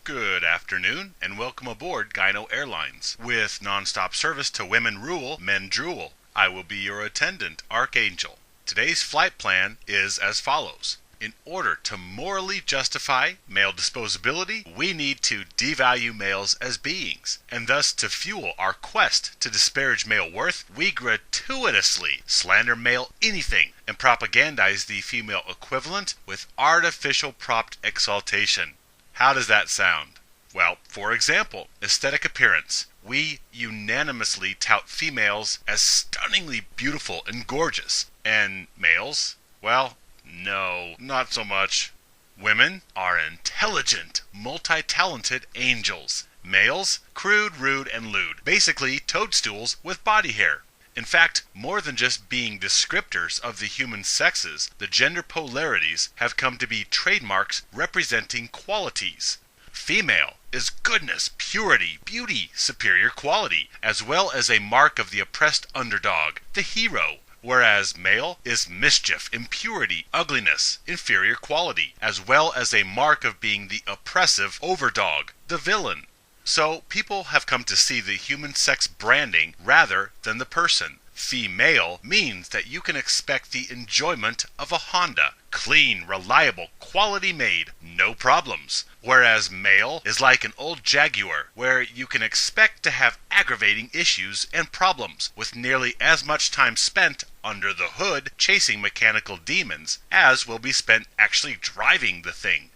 Good afternoon, and welcome aboard Gyno Airlines. With non-stop service to women rule, men drool. I will be your attendant, Archangel. Today's flight plan is as follows. In order to morally justify male disposability, we need to devalue males as beings. And thus, to fuel our quest to disparage male worth, we gratuitously slander male anything and propagandize the female equivalent with artificial propped exaltation. How does that sound? Well, for example, aesthetic appearance. We unanimously tout females as stunningly beautiful and gorgeous. And males? Well, no, not so much. Women are intelligent, multi-talented angels. Males, crude, rude, and lewd. Basically, toadstools with body hair. In fact, more than just being descriptors of the human sexes, the gender polarities have come to be trademarks representing qualities. Female is goodness, purity, beauty, superior quality, as well as a mark of the oppressed underdog, the hero. Whereas male is mischief, impurity, ugliness, inferior quality, as well as a mark of being the oppressive overdog, the villain. So people have come to see the human sex branding rather than the person. Female means that you can expect the enjoyment of a Honda. Clean, reliable, quality made, no problems. Whereas male is like an old Jaguar, where you can expect to have aggravating issues and problems, with nearly as much time spent under the hood chasing mechanical demons as will be spent actually driving the thing.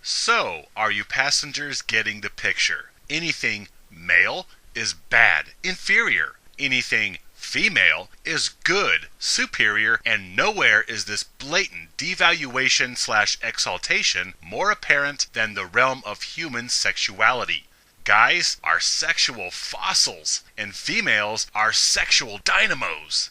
So, are you passengers getting the picture? Anything male is bad, inferior. Anything female is good, superior, and nowhere is this blatant devaluation/exaltation more apparent than the realm of human sexuality. Guys are sexual fossils, and females are sexual dynamos.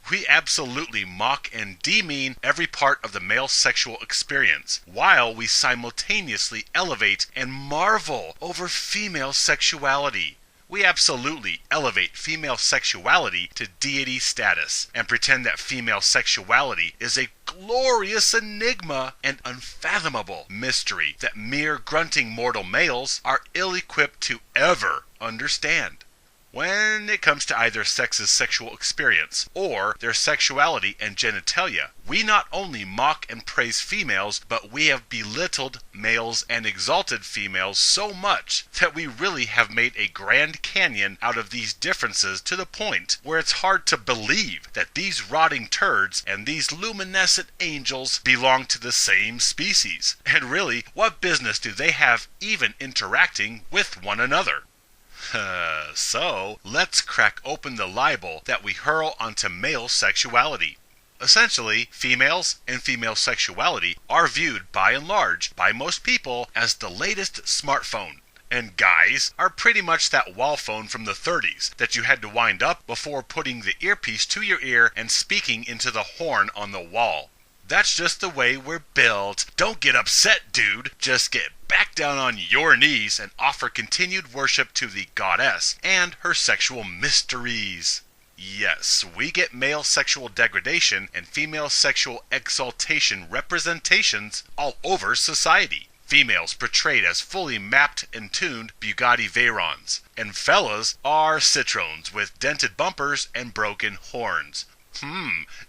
We absolutely mock and demean every part of the male sexual experience, while we simultaneously elevate and marvel over female sexuality. We absolutely elevate female sexuality to deity status, and pretend that female sexuality is a glorious enigma and unfathomable mystery that mere grunting mortal males are ill-equipped to ever understand. When it comes to either sex's sexual experience or their sexuality and genitalia, we not only mock and praise females, but we have belittled males and exalted females so much that we really have made a Grand Canyon out of these differences, to the point where it's hard to believe that these rotting turds and these luminescent angels belong to the same species. And really, what business do they have even interacting with one another? So, let's crack open the libel that we hurl onto male sexuality. Essentially, females and female sexuality are viewed by and large by most people as the latest smartphone. And guys are pretty much that wall phone from the 30s that you had to wind up before putting the earpiece to your ear and speaking into the horn on the wall. That's just the way we're built. Don't get upset, dude. Just get back down on your knees and offer continued worship to the goddess and her sexual mysteries. Yes, we get male sexual degradation and female sexual exaltation representations all over society. Females portrayed as fully mapped and tuned Bugatti Veyrons, and fellas are Citroens with dented bumpers and broken horns.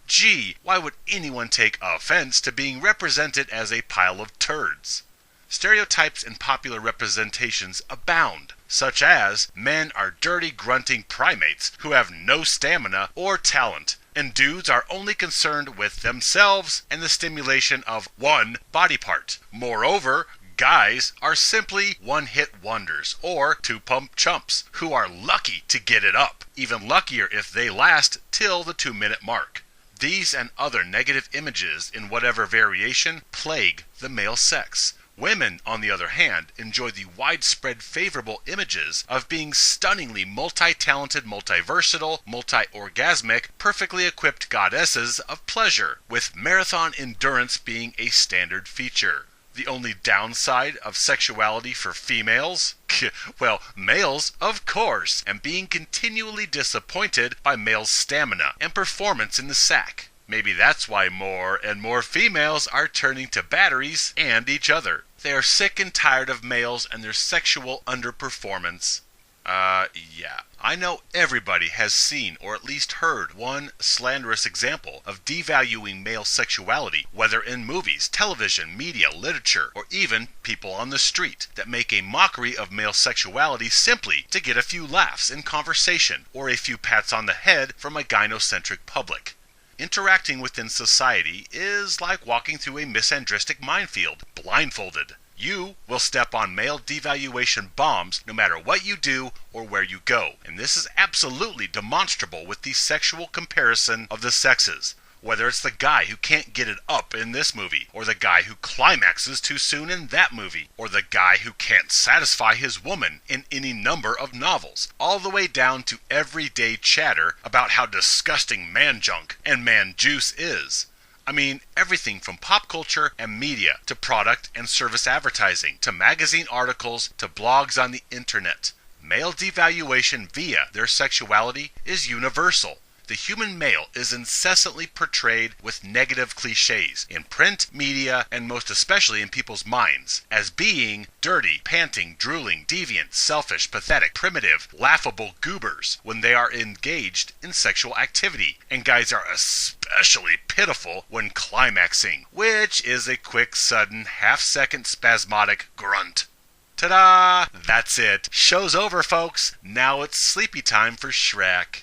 Gee, why would anyone take offense to being represented as a pile of turds? Stereotypes and popular representations abound, such as men are dirty grunting primates who have no stamina or talent, and dudes are only concerned with themselves and the stimulation of one body part. Moreover, guys are simply one-hit wonders or two-pump chumps who are lucky to get it up, even luckier if they last till the 2-minute mark. These and other negative images in whatever variation plague the male sex. Women, on the other hand, enjoy the widespread favorable images of being stunningly multi-talented, multi-versatile, multi-orgasmic, perfectly equipped goddesses of pleasure, with marathon endurance being a standard feature. The only downside of sexuality for females? Well, males, of course, and being continually disappointed by males' stamina and performance in the sack. Maybe that's why more and more females are turning to batteries and each other. They are sick and tired of males and their sexual underperformance. Yeah. I know everybody has seen or at least heard one slanderous example of devaluing male sexuality, whether in movies, television, media, literature, or even people on the street that make a mockery of male sexuality simply to get a few laughs in conversation or a few pats on the head from a gynocentric public. Interacting within society is like walking through a misandristic minefield, blindfolded. You will step on male devaluation bombs no matter what you do or where you go. And this is absolutely demonstrable with the sexual comparison of the sexes. Whether it's the guy who can't get it up in this movie, or the guy who climaxes too soon in that movie, or the guy who can't satisfy his woman in any number of novels, all the way down to everyday chatter about how disgusting man junk and man juice is. I mean, everything from pop culture and media to product and service advertising to magazine articles to blogs on the internet. Male devaluation via their sexuality is universal. The human male is incessantly portrayed with negative cliches in print, media, and most especially in people's minds as being dirty, panting, drooling, deviant, selfish, pathetic, primitive, laughable goobers when they are engaged in sexual activity. And guys are especially pitiful when climaxing, which is a quick, sudden, half-second spasmodic grunt. Ta-da! That's it. Show's over, folks. Now it's sleepy time for Shrek.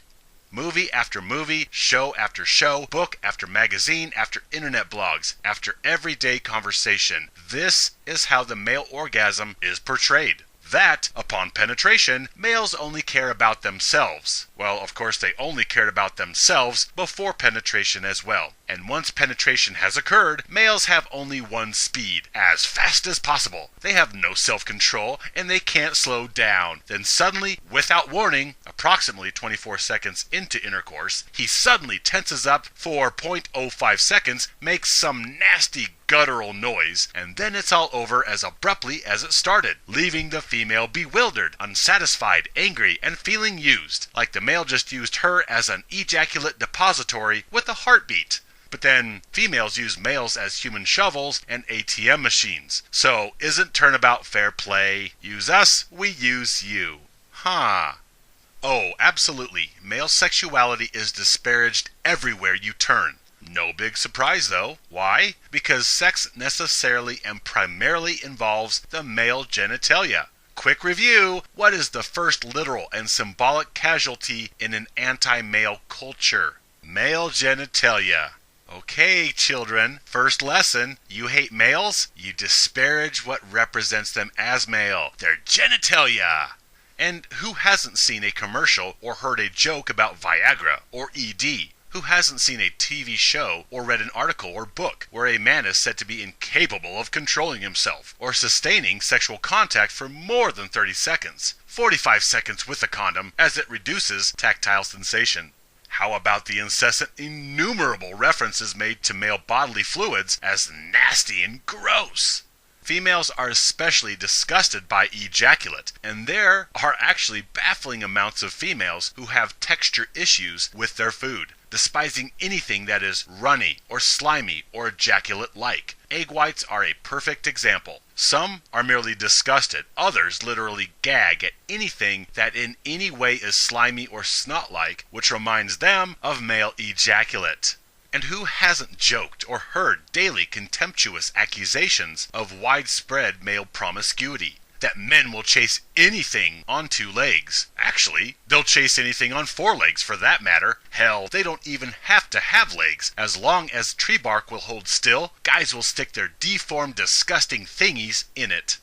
Movie after movie, show after show, book after magazine, after internet blogs, after everyday conversation. This is how the male orgasm is portrayed. That, upon penetration, males only care about themselves. Well, of course they only cared about themselves before penetration as well. And once penetration has occurred, males have only one speed, as fast as possible. They have no self-control, and they can't slow down. Then suddenly, without warning, approximately 24 seconds into intercourse, he suddenly tenses up for 0.05 seconds, makes some nasty guttural noise, and then it's all over as abruptly as it started, leaving the female bewildered, unsatisfied, angry, and feeling used, like the male just used her as an ejaculate depository with a heartbeat. But then, females use males as human shovels and ATM machines. So, isn't turnabout fair play? Use us, we use you. Huh. Oh, absolutely. Male sexuality is disparaged everywhere you turn. No big surprise though. Why? Because sex necessarily and primarily involves the male genitalia. Quick review. What is the first literal and symbolic casualty in an anti-male culture? Male genitalia. Okay, children, first lesson. You hate males? You disparage what represents them as male. Their genitalia. And who hasn't seen a commercial or heard a joke about Viagra or ED? Who hasn't seen a TV show or read an article or book where a man is said to be incapable of controlling himself or sustaining sexual contact for more than 30 seconds, 45 seconds with a condom, as it reduces tactile sensation? How about the incessant innumerable references made to male bodily fluids as nasty and gross? Females are especially disgusted by ejaculate, and there are actually baffling amounts of females who have texture issues with their food, despising anything that is runny or slimy or ejaculate-like. Egg whites are a perfect example. Some are merely disgusted, others literally gag at anything that in any way is slimy or snot-like, which reminds them of male ejaculate. And who hasn't joked or heard daily contemptuous accusations of widespread male promiscuity? That men will chase anything on 2 legs. Actually, they'll chase anything on 4 legs for that matter. Hell, they don't even have to have legs. As long as tree bark will hold still, guys will stick their deformed, disgusting thingies in it.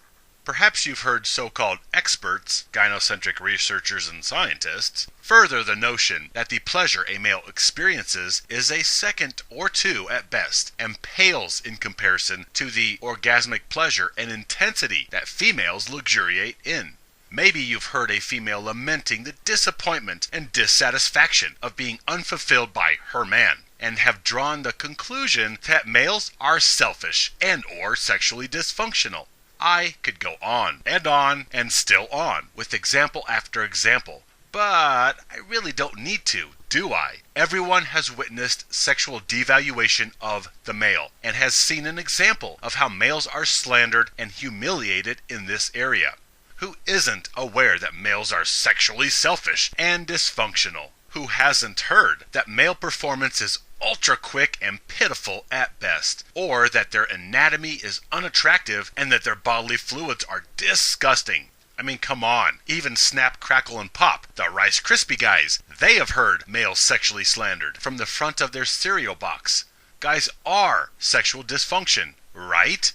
Perhaps you've heard so-called experts, gynocentric researchers and scientists, further the notion that the pleasure a male experiences is a second or 2 at best, and pales in comparison to the orgasmic pleasure and intensity that females luxuriate in. Maybe you've heard a female lamenting the disappointment and dissatisfaction of being unfulfilled by her man, and have drawn the conclusion that males are selfish and or sexually dysfunctional. I could go on, and still on, with example after example, but I really don't need to, do I? Everyone has witnessed sexual devaluation of the male and has seen an example of how males are slandered and humiliated in this area. Who isn't aware that males are sexually selfish and dysfunctional? Who hasn't heard that male performance is ultra quick and pitiful at best, or that their anatomy is unattractive and that their bodily fluids are disgusting? I mean, come on. Even Snap, Crackle, and Pop, the Rice Krispie guys, they have heard males sexually slandered from the front of their cereal box. Guys are sexual dysfunction, right?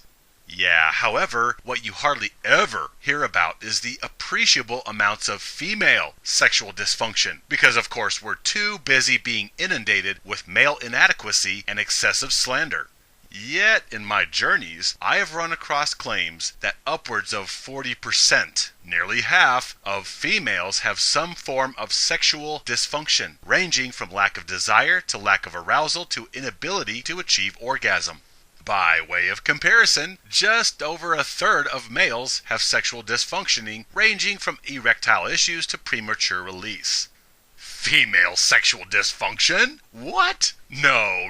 Yeah, however, what you hardly ever hear about is the appreciable amounts of female sexual dysfunction, because of course we're too busy being inundated with male inadequacy and excessive slander. Yet, in my journeys, I have run across claims that upwards of 40%, nearly half, of females have some form of sexual dysfunction, ranging from lack of desire to lack of arousal to inability to achieve orgasm. By way of comparison, just over a third of males have sexual dysfunctioning, ranging from erectile issues to premature release. Female sexual dysfunction? What? No,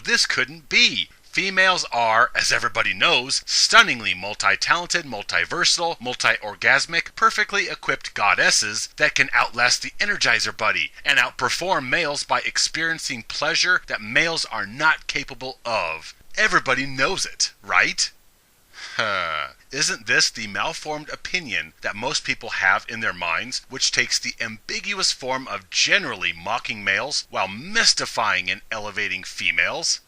this couldn't be. Females are, as everybody knows, stunningly multi-talented, multi-versatile, multi-orgasmic, perfectly equipped goddesses that can outlast the Energizer Buddy and outperform males by experiencing pleasure that males are not capable of. Everybody knows it, right? Isn't this the malformed opinion that most people have in their minds, which takes the ambiguous form of generally mocking males while mystifying and elevating females?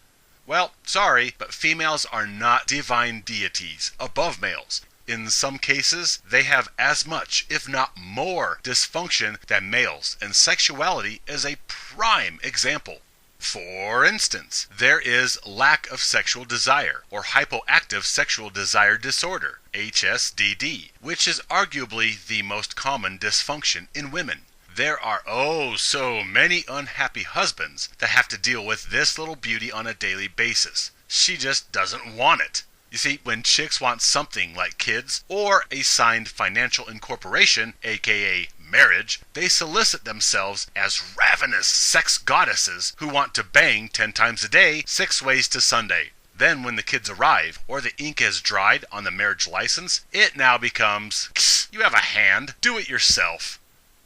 Well, sorry, but females are not divine deities above males. In some cases, they have as much, if not more, dysfunction than males, and sexuality is a prime example. For instance, there is lack of sexual desire, or hypoactive sexual desire disorder, HSDD, which is arguably the most common dysfunction in women. There are so many unhappy husbands that have to deal with this little beauty on a daily basis. She just doesn't want it. You see, when chicks want something like kids or a signed financial incorporation, aka marriage, they solicit themselves as ravenous sex goddesses who want to bang 10 times a day, 6 ways to Sunday. Then when the kids arrive, or the ink has dried on the marriage license, it now becomes, you have a hand, do it yourself.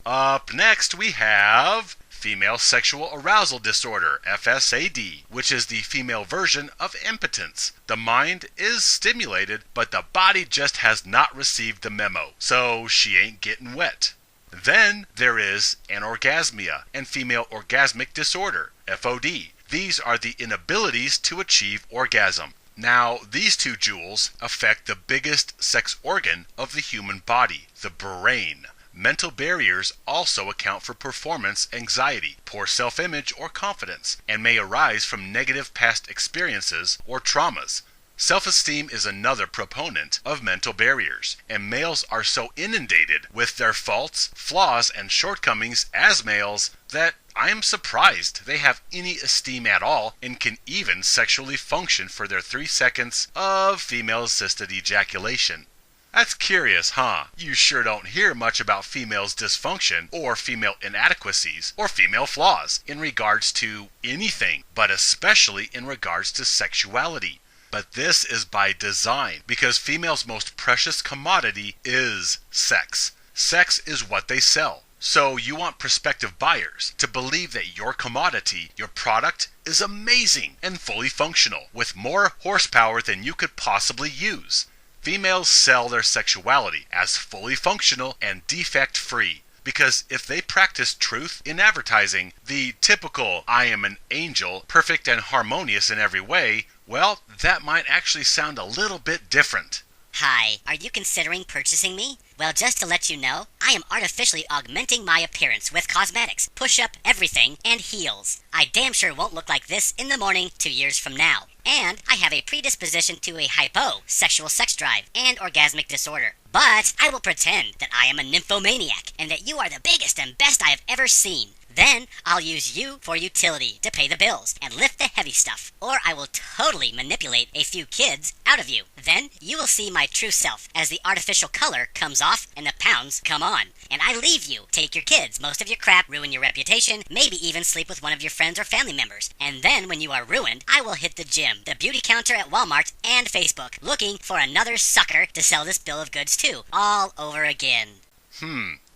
Up next we have female sexual arousal disorder, FSAD, which is the female version of impotence. The mind is stimulated, but the body just has not received the memo, so she ain't getting wet. Then there is anorgasmia and female orgasmic disorder, FOD. These are the inabilities to achieve orgasm. Now, these two jewels affect the biggest sex organ of the human body, the brain. Mental barriers also account for performance anxiety, poor self-image or confidence, and may arise from negative past experiences or traumas. Self-esteem is another proponent of mental barriers, and males are so inundated with their faults, flaws, and shortcomings as males that I am surprised they have any esteem at all and can even sexually function for their 3 seconds of female-assisted ejaculation. That's curious, huh? You sure don't hear much about females' dysfunction or female inadequacies or female flaws in regards to anything, but especially in regards to sexuality. But this is by design, because females' most precious commodity is sex. Sex is what they sell. So you want prospective buyers to believe that your commodity, your product, is amazing and fully functional, with more horsepower than you could possibly use. Females sell their sexuality as fully functional and defect-free, because if they practice truth in advertising, the typical "I am an angel, perfect and harmonious in every way," well, that might actually sound a little bit different. Hi, are you considering purchasing me? Well, just to let you know, I am artificially augmenting my appearance with cosmetics, push-up, everything, and heels. I damn sure won't look like this in the morning 2 years from now. And I have a predisposition to a hypo-sexual sex drive and orgasmic disorder. But I will pretend that I am a nymphomaniac and that you are the biggest and best I have ever seen. Then I'll use you for utility to pay the bills and lift the heavy stuff. Or I will totally manipulate a few kids out of you. Then you will see my true self as the artificial color comes off and the pounds come on. And I leave you, take your kids, most of your crap, ruin your reputation, maybe even sleep with one of your friends or family members. And then when you are ruined, I will hit the gym, the beauty counter at Walmart, and Facebook, looking for another sucker to sell this bill of goods to, all over again.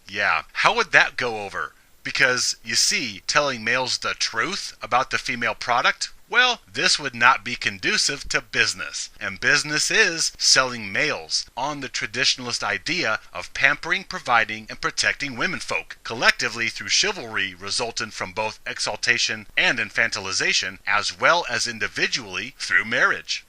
Yeah. How would that go over? Because, you see, telling males the truth about the female product, well, this would not be conducive to business. And business is selling males on the traditionalist idea of pampering, providing, and protecting womenfolk, collectively through chivalry resultant from both exaltation and infantilization, as well as individually through marriage.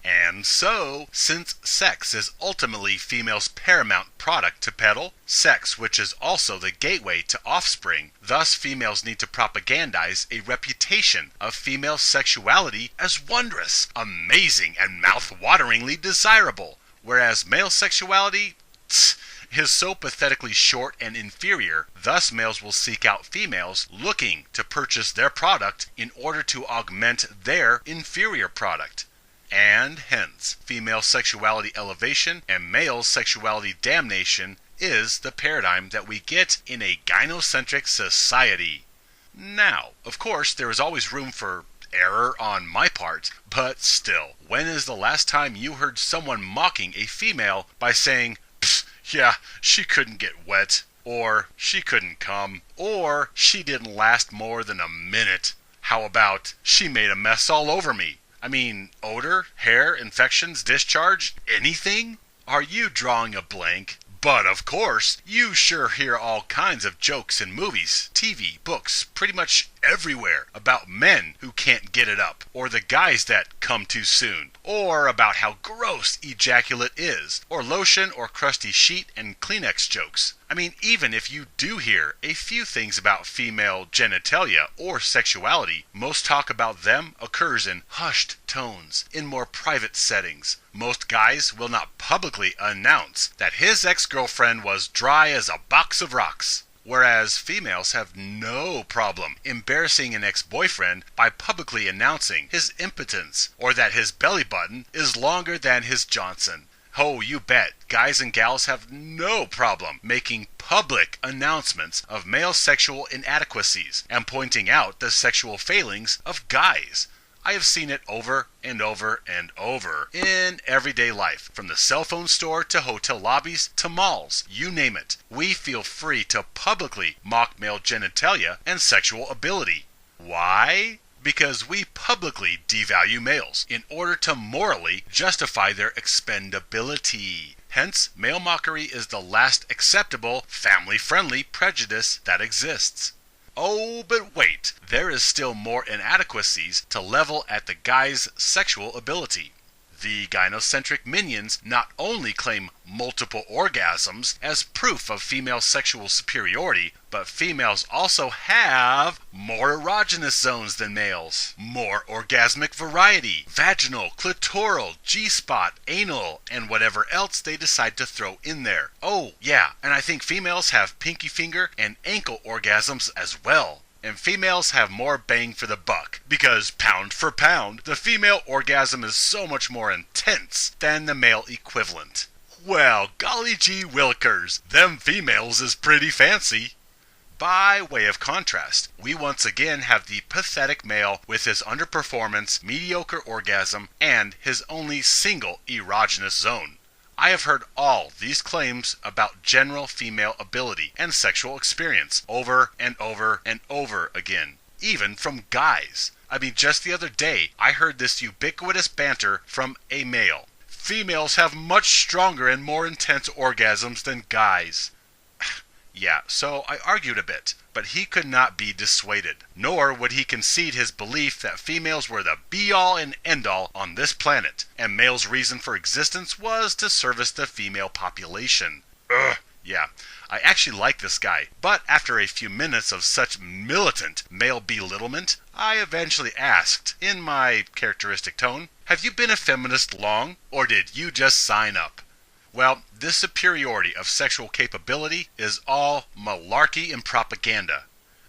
And so, since sex is ultimately females' paramount product to peddle, sex which is also the gateway to offspring, thus females need to propagandize a reputation of female sexuality as wondrous, amazing, and mouth-wateringly desirable, whereas male sexuality is so pathetically short and inferior, thus males will seek out females looking to purchase their product in order to augment their inferior product. And hence, female sexuality elevation and male sexuality damnation is the paradigm that we get in a gynocentric society. Now, of course, there is always room for error on my part, but still, when is the last time you heard someone mocking a female by saying, yeah, she couldn't get wet, or she couldn't come, or she didn't last more than a minute? How about, she made a mess all over me? I mean, odor, hair, infections, discharge, anything? Are you drawing a blank? But of course, you sure hear all kinds of jokes in movies, TV, books, pretty much everywhere about men who can't get it up, or the guys that come too soon, or about how gross ejaculate is, or lotion or crusty sheet and Kleenex jokes. I mean, even if you do hear a few things about female genitalia or sexuality, most talk about them occurs in hushed tones, in more private settings. Most guys will not publicly announce that his ex-girlfriend was dry as a box of rocks, whereas females have no problem embarrassing an ex-boyfriend by publicly announcing his impotence, or that his belly button is longer than his Johnson. Oh, you bet, guys and gals have no problem making public announcements of male sexual inadequacies and pointing out the sexual failings of guys. I have seen it over and over and over in everyday life, from the cell phone store to hotel lobbies to malls, you name it. We feel free to publicly mock male genitalia and sexual ability. Why? Because we publicly devalue males in order to morally justify their expendability. Hence, male mockery is the last acceptable, family-friendly prejudice that exists. Oh, but wait, there is still more inadequacies to level at the guy's sexual ability. The gynocentric minions not only claim multiple orgasms as proof of female sexual superiority, but females also have more erogenous zones than males, more orgasmic variety, vaginal, clitoral, G-spot, anal, and whatever else they decide to throw in there. Oh, yeah, and I think females have pinky finger and ankle orgasms as well. And females have more bang for the buck, because pound for pound, the female orgasm is so much more intense than the male equivalent. Well, golly gee willikers, them females is pretty fancy. By way of contrast, we once again have the pathetic male with his underperformance, mediocre orgasm, and his only single erogenous zone. I have heard all these claims about general female ability and sexual experience over and over and over again, even from guys. I mean, just the other day, I heard this ubiquitous banter from a male. Females have much stronger and more intense orgasms than guys. Yeah, so I argued a bit, but he could not be dissuaded, nor would he concede his belief that females were the be-all and end-all on this planet, and males' reason for existence was to service the female population. Yeah, I actually like this guy, but after a few minutes of such militant male belittlement, I eventually asked, in my characteristic tone, "Have you been a feminist long, or did you just sign up?" Well, this superiority of sexual capability is all malarkey and propaganda.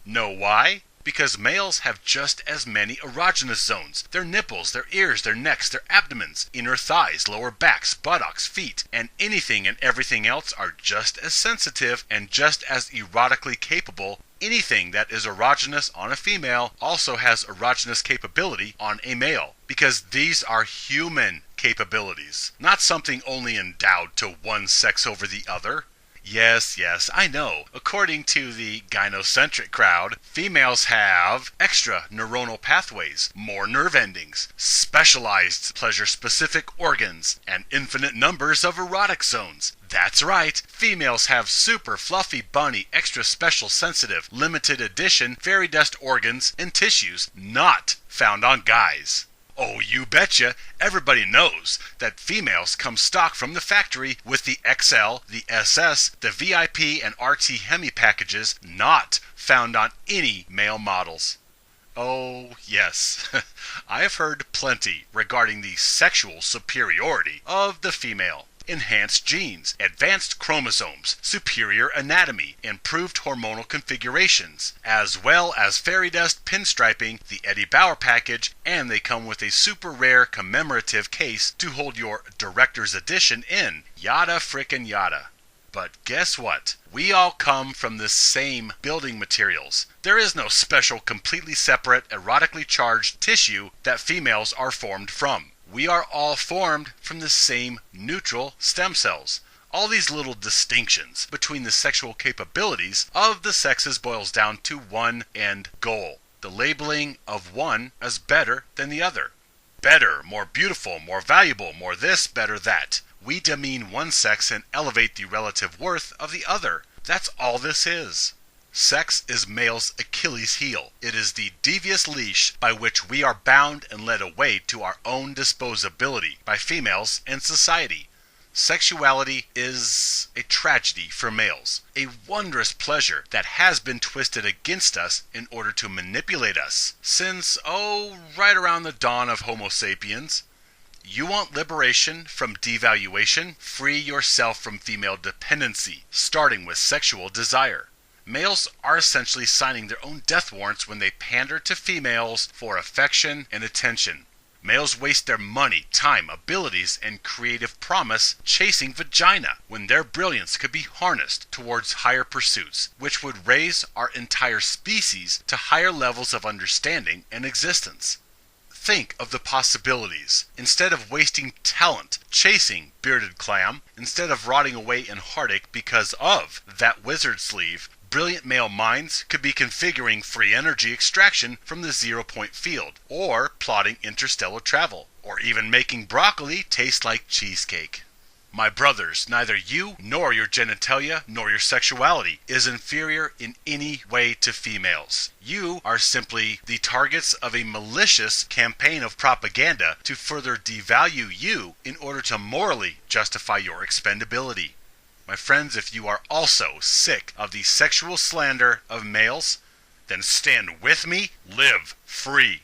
Know why? Because males have just as many erogenous zones. Their nipples, their ears, their necks, their abdomens, inner thighs, lower backs, buttocks, feet, and anything and everything else are just as sensitive and just as erotically capable. Anything that is erogenous on a female also has erogenous capability on a male, because these are human capabilities, not something only endowed to one sex over the other. Yes, I know. According to the gynocentric crowd, females have extra neuronal pathways, more nerve endings, specialized pleasure-specific organs, and infinite numbers of erotic zones. That's right, females have super fluffy, bunny, extra special sensitive, limited edition fairy dust organs and tissues not found on guys. Oh, you betcha, everybody knows that females come stock from the factory with the XL, the SS, the VIP, and RT Hemi packages not found on any male models. Oh, yes, I have heard plenty regarding the sexual superiority of the female. Enhanced genes, advanced chromosomes, superior anatomy, improved hormonal configurations, as well as fairy dust pinstriping, the Eddie Bauer package, and they come with a super rare commemorative case to hold your director's edition in. Yada frickin' yada. But guess what? We all come from the same building materials. There is no special, completely separate, erotically charged tissue that females are formed from. We are all formed from the same neutral stem cells. All these little distinctions between the sexual capabilities of the sexes boils down to one end goal: the labeling of one as better than the other. Better, more beautiful, more valuable, more this, better that. We demean one sex and elevate the relative worth of the other. That's all this is. Sex is male's Achilles heel. It is the devious leash by which we are bound and led away to our own disposability by females and society. Sexuality is a tragedy for males, a wondrous pleasure that has been twisted against us in order to manipulate us since, right around the dawn of Homo sapiens. You want liberation from devaluation? Free yourself from female dependency, starting with sexual desire. Males are essentially signing their own death warrants when they pander to females for affection and attention. Males waste their money, time, abilities, and creative promise chasing vagina when their brilliance could be harnessed towards higher pursuits, which would raise our entire species to higher levels of understanding and existence. Think of the possibilities. Instead of wasting talent chasing bearded clam, instead of rotting away in heartache because of that wizard sleeve, brilliant male minds could be configuring free energy extraction from the 0-point field, or plotting interstellar travel, or even making broccoli taste like cheesecake. My brothers, neither you nor your genitalia nor your sexuality is inferior in any way to females. You are simply the targets of a malicious campaign of propaganda to further devalue you in order to morally justify your expendability. My friends, if you are also sick of the sexual slander of males, then stand with me, live free.